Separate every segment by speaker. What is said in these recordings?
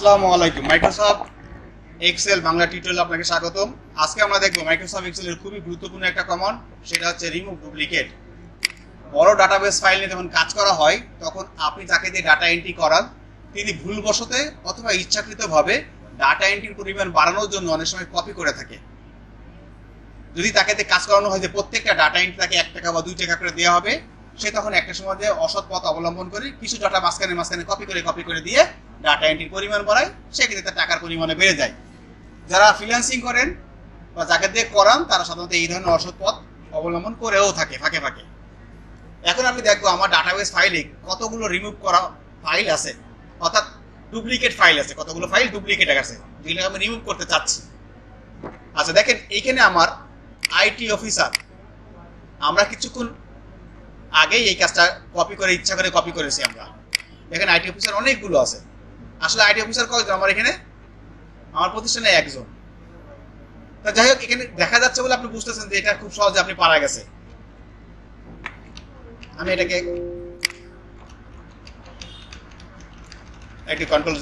Speaker 1: আসসালামু আলাইকুম। Microsoft Excel Bangla টিউটোরিয়ালে আপনাকে স্বাগতম। আজকে আমরা দেখব মাইক্রোসফট এক্সেলের খুবই গুরুত্বপূর্ণ একটা কমান্ড, সেটা হচ্ছে রিমুভ ডুপ্লিকেট। বড় ডাটাবেস ফাইল নিয়ে যখন কাজ করা হয় তখন আপনি যাকে দিয়ে ডাটা এন্ট্রি করান তিনি ভুলবশতে অথবা ইচ্ছাকৃতভাবে ডাটা এন্ট্রির পরিমাণ বাড়ানোর জন্য অনেক সময় কপি করে থাকে। যদি তাকে দিয়ে কাজ করানো হয় যে প্রত্যেকটা ডাটা এন্ট্রি তাকে 1 টাকা বা 2 টাকা করে দেওয়া হবে, সে তখন একটা সময় যে অসৎ পথ অবলম্বন করে কিছু ডাটা মাঝখানে কপি করে দিয়ে ডাটা এন্ট্রির পরিমাণ বাড়ায়, সেক্ষেত্রে তার টাকার পরিমাণে বেড়ে যায়। যারা ফ্রিল্যান্সিং করেন বা যাকে দিয়ে করান তারা সাধারণত এই ধরনের অসৎ পথ অবলম্বন করেও থাকে ফাঁকে ফাঁকে। এখন আমি দেখবো আমার ডাটাবেস ফাইলে কতগুলো রিমুভ করা ফাইল আছে, অর্থাৎ ডুপ্লিকেট ফাইল আছে, কতগুলো ফাইল ডুপ্লিকেট আছে যেগুলো আমি রিমুভ করতে চাচ্ছি। আচ্ছা দেখেন, এইখানে আমার আইটি অফিসার, আমরা কিছুক্ষণ আগেই এই কাজটা ইচ্ছা করে কপি করেছি আমরা। দেখেন আইটি অফিসার অনেকগুলো আছে। আসলে আইটি অফিসার কয়জন আমার এখানে? আমার প্রতিষ্ঠানে একজন। তা যাই হোক, এখানে দেখা যাচ্ছে বলে আপনি বুঝতেছেন যে এটা খুব সহজে আপনি পারা গেছে। আমি এটাকে একটি কন্ট্রোল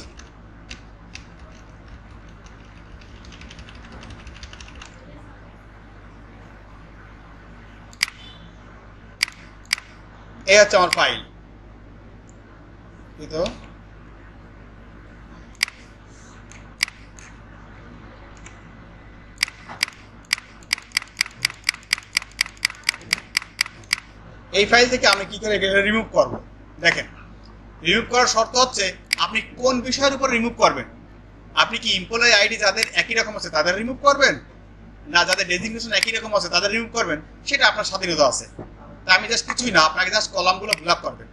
Speaker 1: এই হচ্ছে আমার ফাইল। তো এই ফাইল থেকে আমি কি করে রিমুভ করব? দেখেন, রিমুভ করার শর্ত হচ্ছে আপনি কোন বিষয়ের উপর রিমুভ করবেন। আপনি কি এমপ্লয়ি আইডি যাদের একই রকম আছে তাদের রিমুভ করবেন, না যাদের ডেজিগনেশন একই রকম আছে তাদের রিমুভ করবেন, সেটা আপনার স্বাধীনতা আছে। তা আমি জাস্ট কিছুই না, আপনাকে জাস্ট কলামগুলো ব্লক করবেন,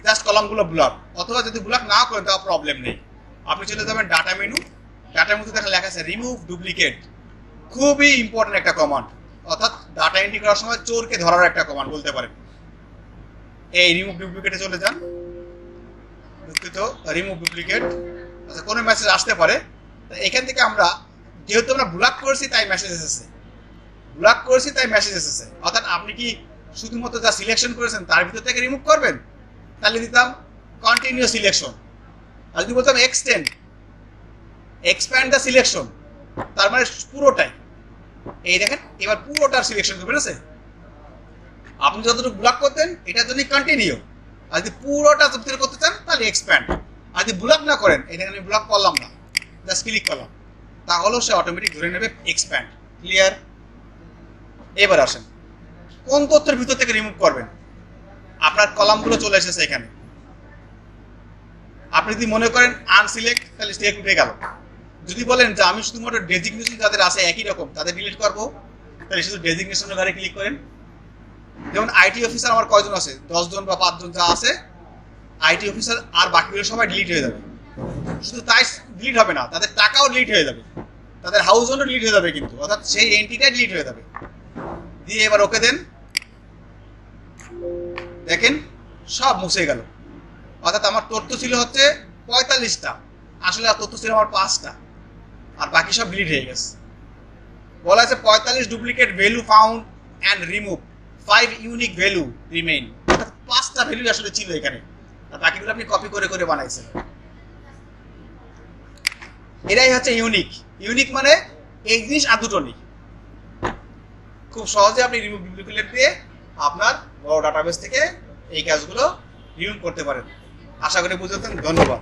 Speaker 1: জাস্ট কলামগুলো ব্লক। অথবা যদি ব্লক না করেন তাও প্রবলেম নেই, আপনি চলে যাবেন ডাটা মেনু, ডাটার মধ্যে দেখেন লেখা আছে রিমুভ ডুপ্লিকেট। খুবই ইম্পর্টেন্ট একটা কমান্ড, অর্থাৎ ডাটা এন্ট্রি করার সময় চোরকে ধরার একটা কমান্ড বলতে পারেন। এই রিমুভ ডুপ্লিকেটে চলে যান। দুঃখিত, রিমুভ ডুপ্লিকেট। আচ্ছা, কোনো মেসেজ আসতে পারে, এখান থেকে আমরা যেহেতু আমরা ব্লক করেছি তাই মেসেজ এসেছে, ব্লক করেছি তাই মেসেজ এসেছে। অর্থাৎ আপনি কি শুধুমাত্র যা সিলেকশন করেছেন তার ভিতর থেকে রিমুভ করবেন, তাহলে দিতাম কন্টিনিউ সিলেকশন। আর যদি বলতাম এক্সপ্যান্ড দ্য সিলেকশন, তার মানে পুরোটাই। এই দেখেন, এবার পুরোটার সিলেকশন করবেন। আছে আপনি যতটুকু ব্লক করতেন এটার জন্য কন্টিনিউ, আর যদি পুরোটা তৈরি করতে চান তাহলে এক্সপ্যান্ড। আর যদি ব্লক না করেন, এটা আমি ব্লক করলাম না, জাস্ট ক্লিক করলাম, তাহলেও সে অটোমেটিক ধরে নেবে এক্সপ্যান্ড। ক্লিয়ার? এবার আসেন কোন তথ্যের ভিতর থেকে রিমুভ করবেন। আপনার কলামগুলো চলে এসেছে এখানে। আপনি যদি মনে করেন আনসিলেক্ট, তাহলে সিলেক্ট উঠে গেল। যদি বলেন যে আমি শুধুমাত্র ডেজিগনেশন যাদের আছে একই রকম তাদের ডিলিট করবো, তাহলে শুধু ডেজিগনেশনের ঘরে ক্লিক করেন। যেমন আইটি অফিসার আমার কয়জন আছে? 10 জন বা 5 জন যা আছে আইটি অফিসার, আর বাকিগুলো সবাই ডিলিট হয়ে যাবে। শুধু তাই ডিলিট হবে না, তাদের টাকাও ডিলিট হয়ে যাবে, তাদের হাউস ওনও ডিলিট হয়ে যাবে, কিন্তু অর্থাৎ সেই এন্ট্রিটাই ডিলিট হয়ে যাবে। দিয়ে এবার ওকে দেন। দেখেন সব মুছে গেল। অর্থাৎ আমার তথ্য ছিল হচ্ছে 45টা, আসলে তথ্য ছিল আমার 5টা, আর বাকি সব ডিলিট হয়ে গেছে। বলা আছে 45 duplicate value found and remove, 5 unique value remain. অর্থাৎ 5টা ভ্যালু আসলে ছিল এখানে, আর বাকিগুলো আপনি কপি করে করে বানাইছেন। এটাই হচ্ছে ইউনিক। ইউনিক মানে এই জিনিস আর দুটো নেই। খুব সহজে আপনি রিমুভ ডুপ্লিকেট দিয়ে আপনার বড় ডাটাবেস থেকে এই কাজগুলো রিমুভ করতে পারেন। আশা করি বুঝতে পারছেন। ধন্যবাদ।